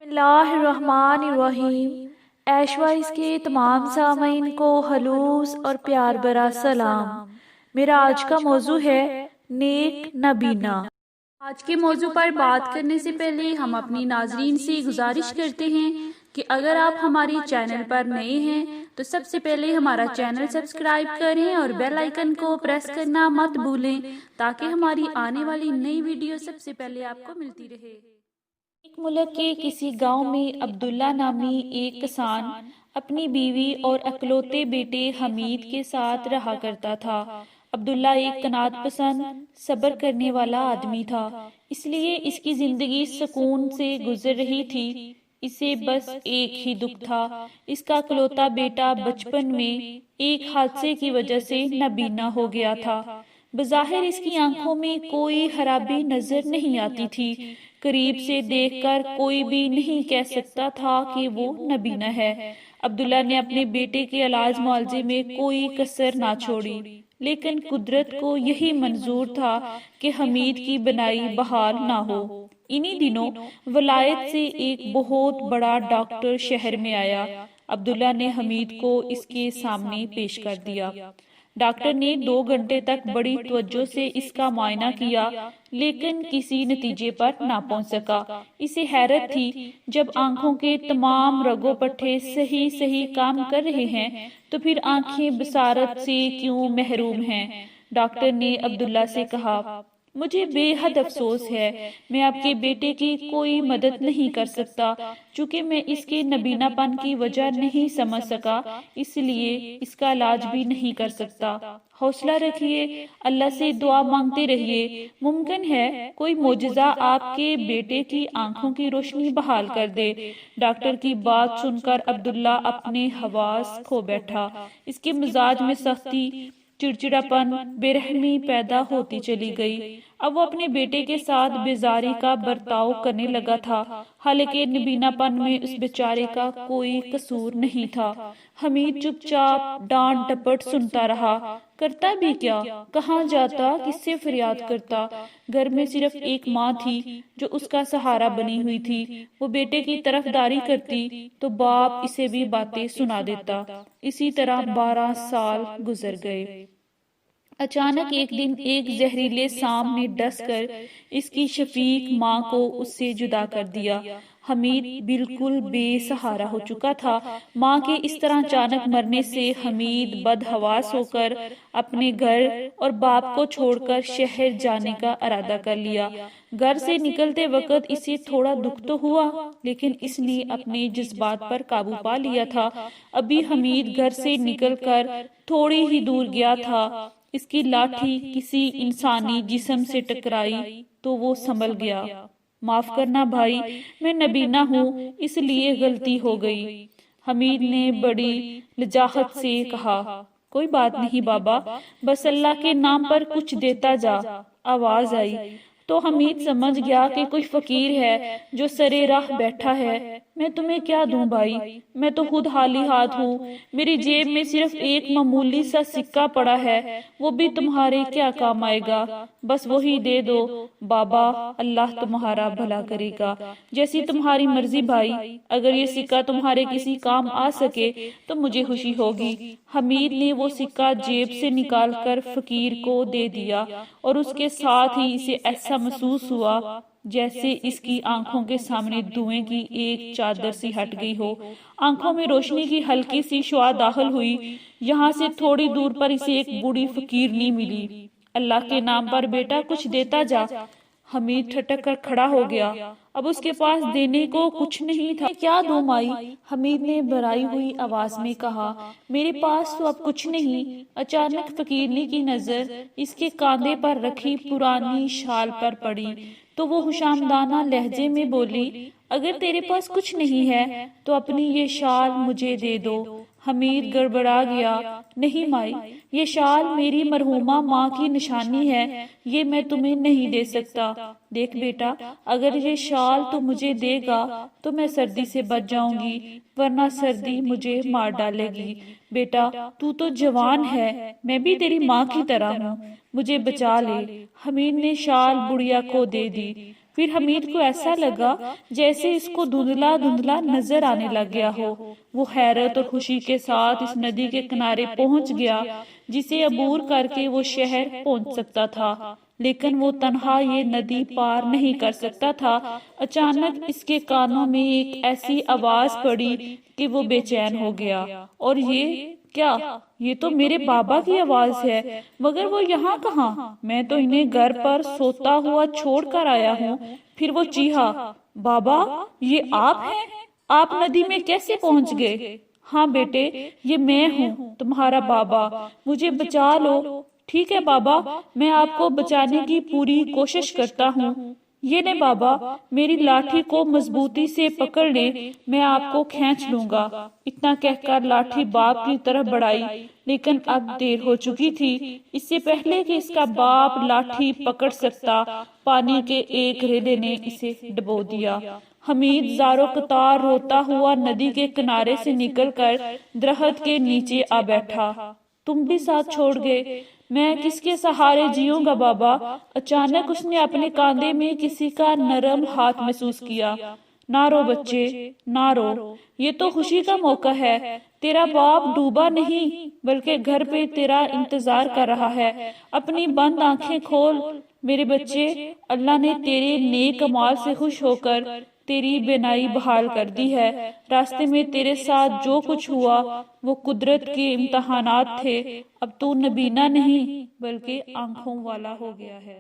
بسم اللہ الرحمن الرحیم۔ ایش وائس کے تمام سامعین کو خلوص اور پیار بھرا سلام۔ میرا آج کا موضوع ہے نیک نبینا۔ آج کے موضوع پر بات کرنے سے پہلے ہم اپنی ناظرین سے گزارش کرتے ہیں کہ اگر آپ ہماری چینل پر نئے ہیں تو سب سے پہلے ہمارا چینل سبسکرائب کریں اور بیل آئیکن کو پریس کرنا مت بھولیں تاکہ ہماری آنے والی نئی ویڈیو سب سے پہلے آپ کو ملتی رہے۔ ایک ملک کے کسی گاؤں میں عبداللہ نامی ایک کسان اپنی بیوی اور اکلوتے بیٹے حمید کے ساتھ رہا کرتا تھا۔ عبداللہ ایک قناعت پسند، صبر کرنے والا آدمی تھا، اس لیے اس کی زندگی سکون سے گزر رہی تھی۔ اسے بس ایک ہی دکھ تھا، اس کا اکلوتا بیٹا بچپن میں ایک حادثے کی وجہ سے نابینا ہو گیا تھا۔ بظاہر اس کی آنکھوں میں کوئی خرابی نظر نہیں آتی تھی، قریب سے دیکھ کر کوئی بھی نہیں کہہ سکتا تھا کہ وہ نابینا ہے۔ عبداللہ نے اپنے بیٹے کے علاج معالجے میں کوئی کسر نہ چھوڑی، لیکن قدرت کو یہی منظور تھا کہ حمید کی بینائی بحال نہ ہو۔ انہی دنوں ولایت سے ایک بہت بڑا ڈاکٹر شہر میں آیا۔ عبداللہ نے حمید کو اس کے سامنے پیش کر دیا۔ ڈاکٹر نے 2 گھنٹے تک بڑی توجہ سے اس کا معائنہ کیا، لیکن کسی نتیجے پر نہ پہنچ سکا۔ اسے حیرت تھی، جب آنکھوں کے تمام رگو پٹھے صحیح کام کر رہے ہیں تو پھر آنکھیں بصارت سے کیوں محروم ہیں۔ ڈاکٹر نے عبداللہ سے کہا، مجھے بے حد افسوس ہے، میں آپ کے بیٹے کی کوئی مدد نہیں کر سکتا، چونکہ میں اس کے نابینا پن کی وجہ نہیں سمجھ سکا، اس لیے اس کا علاج بھی نہیں کر سکتا۔ حوصلہ رکھیے، اللہ سے دعا مانگتے رہیے، ممکن ہے کوئی معجزہ آپ کے بیٹے کی آنکھوں کی روشنی بحال کر دے۔ ڈاکٹر کی بات سن کر عبداللہ اپنے حواس کھو بیٹھا۔ اس کے مزاج میں سختی، چڑچڑاپن، بے رحمی پیدا ہوتی چلی گئی۔ اب وہ اپنے بیٹے کے ساتھ بیزاری کا برتاؤ کرنے لگا تھا، حالانکہ نابینا پن میں اس بیچارے کا کوئی قصور نہیں تھا۔ حمید چپ چاپ ڈانٹ ڈپٹ سنتا رہا۔ کرتا بھی کیا، کہاں جاتا، کس سے فریاد کرتا؟ گھر میں صرف ایک ماں تھی جو اس کا سہارا بنی ہوئی تھی۔ وہ بیٹے کی طرفداری کرتی تو باپ اسے بھی باتیں سنا دیتا۔ اسی طرح 12 سال گزر گئے۔ اچانک ایک دن ایک زہریلے سانپ نے ڈس کر اس کی شفیق ماں کو اس سے جدا کر دیا۔ حمید بالکل بے سہارا ہو چکا تھا۔ ماں کے اس طرح اچانک مرنے سے حمید بدحواس ہو کر اپنے گھر اور باپ کو چھوڑ کر شہر جانے کا ارادہ کر لیا۔ گھر سے نکلتے وقت اسے تھوڑا دکھ تو ہوا، لیکن اس نے اپنے جذبات پر قابو پا لیا تھا۔ ابھی حمید گھر سے نکل کر تھوڑی ہی دور گیا تھا، اس کی لاٹھی کسی انسانی جسم سے ٹکرائی تو وہ سنبھل گیا۔ معاف کرنا بھائی، میں نابینا ہوں، اس لیے غلطی ہو گئی۔ حمید نے بڑی لجاجت سے کہا، کوئی بات نہیں بابا، بس اللہ کے نام پر کچھ دیتا جا۔ آواز آئی تو حمید سمجھ گیا کہ کوئی فقیر ہے جو سرے راہ بیٹھا ہے۔ میں تمہیں کیا دوں بھائی، میں تو خود خالی ہاتھ ہوں، میری جیب میں صرف ایک معمولی سا سکہ پڑا ہے، وہ بھی تمہارے کیا کام آئے گا، بس وہی دے دو۔ بابا، اللہ تمہارا بھلا کرے گا، جیسی تمہاری مرضی بھائی، اگر یہ سکہ تمہارے کسی کام آ سکے تو مجھے خوشی ہوگی۔ حمید نے وہ سکہ جیب سے نکال کر فقیر کو دے دیا، اور اس کے ساتھ ہی اسے ایسا محسوس ہوا جیسے اس کی آنکھوں کے سامنے دھوئیں کی ایک چادر سی ہٹ گئی ہو۔ آنکھوں میں روشنی کی ہلکی سی شعاع داخل ہوئی۔ یہاں سے تھوڑی دور پر اسے ایک بوڑھی فقیرنی ملی۔ اللہ کے نام پر بیٹا کچھ دیتا جا۔ حمید ٹھٹک کر کھڑا ہو گیا، اب اس کے پاس دینے کو کچھ نہیں تھا۔ کیا دوں مائی؟ حمید نے بھرائی ہوئی آواز میں کہا، میرے پاس تو اب کچھ نہیں۔ اچانک فقیرنی کی نظر اس کے کاندھے پر رکھی پرانی شال پر پڑی تو وہ خوشامدانہ لہجے میں بولی، اگر تیرے پاس کچھ نہیں ہے تو اپنی یہ شال مجھے دے دو۔ حمید گڑبڑا گیا، نہیں مائی، یہ شال میری مرحومہ ماں کی نشانی ہے، یہ میں تمہیں نہیں دے سکتا۔ دیکھ بیٹا، اگر یہ شال تو مجھے دے گا تو میں سردی سے بچ جاؤں گی، ورنہ سردی مجھے مار ڈالے گی۔ بیٹا تو جوان ہے، میں بھی تیری ماں کی طرح ہوں، مجھے بچا لے۔ حمید نے شال بڑھیا کو دے دی۔ پھر حمید کو ایسا لگا جیسے اس کو دھندلا دھندلا نظر آنے لگ گیا ہو۔ وہ حیرت اور خوشی کے ساتھ اس ندی کے کنارے پہنچ گیا جسے عبور کر کے وہ شہر پہنچ سکتا تھا، لیکن وہ تنہا یہ ندی پار نہیں کر سکتا تھا۔ اچانک اس کے کانوں میں ایک ایسی آواز پڑی کہ وہ بے چین ہو گیا، اور یہ کیا؟ یہ تو میرے بابا کی آواز ہے، مگر وہ یہاں کہاں؟ میں تو انہیں گھر پر سوتا ہوا چھوڑ کر آیا ہوں۔ پھر وہ چیخا، بابا یہ آپ ہیں؟ آپ ندی میں کیسے پہنچ گئے؟ ہاں بیٹے، یہ میں ہوں، تمہارا بابا، مجھے بچا لو۔ ٹھیک ہے بابا، میں آپ کو بچانے کی پوری کوشش کرتا ہوں۔ یہ لیں بابا، میری لاٹھی کو مضبوطی سے پکڑ لیں، میں آپ کو کھینچ لوں گا۔ اتنا کہہ کر لاٹھی باپ کی طرف بڑھائی، لیکن اب دیر ہو چکی تھی۔ اس سے پہلے کہ اس کا باپ لاٹھی پکڑ سکتا، پانی کے ایک ریلے نے اسے ڈبو دیا۔ حمید زارو قطار روتا ہوا ندی کے کنارے سے نکل کر درخت کے نیچے آ بیٹھا۔ تم بھی ساتھ چھوڑ گئے، میں کس کے سہارے جیوں گا بابا؟ اچانک اس نے اپنے کاندھے میں کسی کا نرم ہاتھ محسوس کیا۔ نہ رو بچے، نہ رو، یہ تو خوشی کا موقع ہے۔ تیرا باپ ڈوبا نہیں بلکہ گھر پہ تیرا انتظار کر رہا ہے۔ اپنی بند آنکھیں کھول میرے بچے، اللہ نے تیرے نیک اعمال سے خوش ہو کر تیری بینائی بحال کر دی ہے۔ راستے میں تیرے ساتھ جو کچھ ہوا وہ قدرت کے امتحانات تھے۔ اب تو نبینا نہیں بلکہ آنکھوں والا ہو گیا ہے۔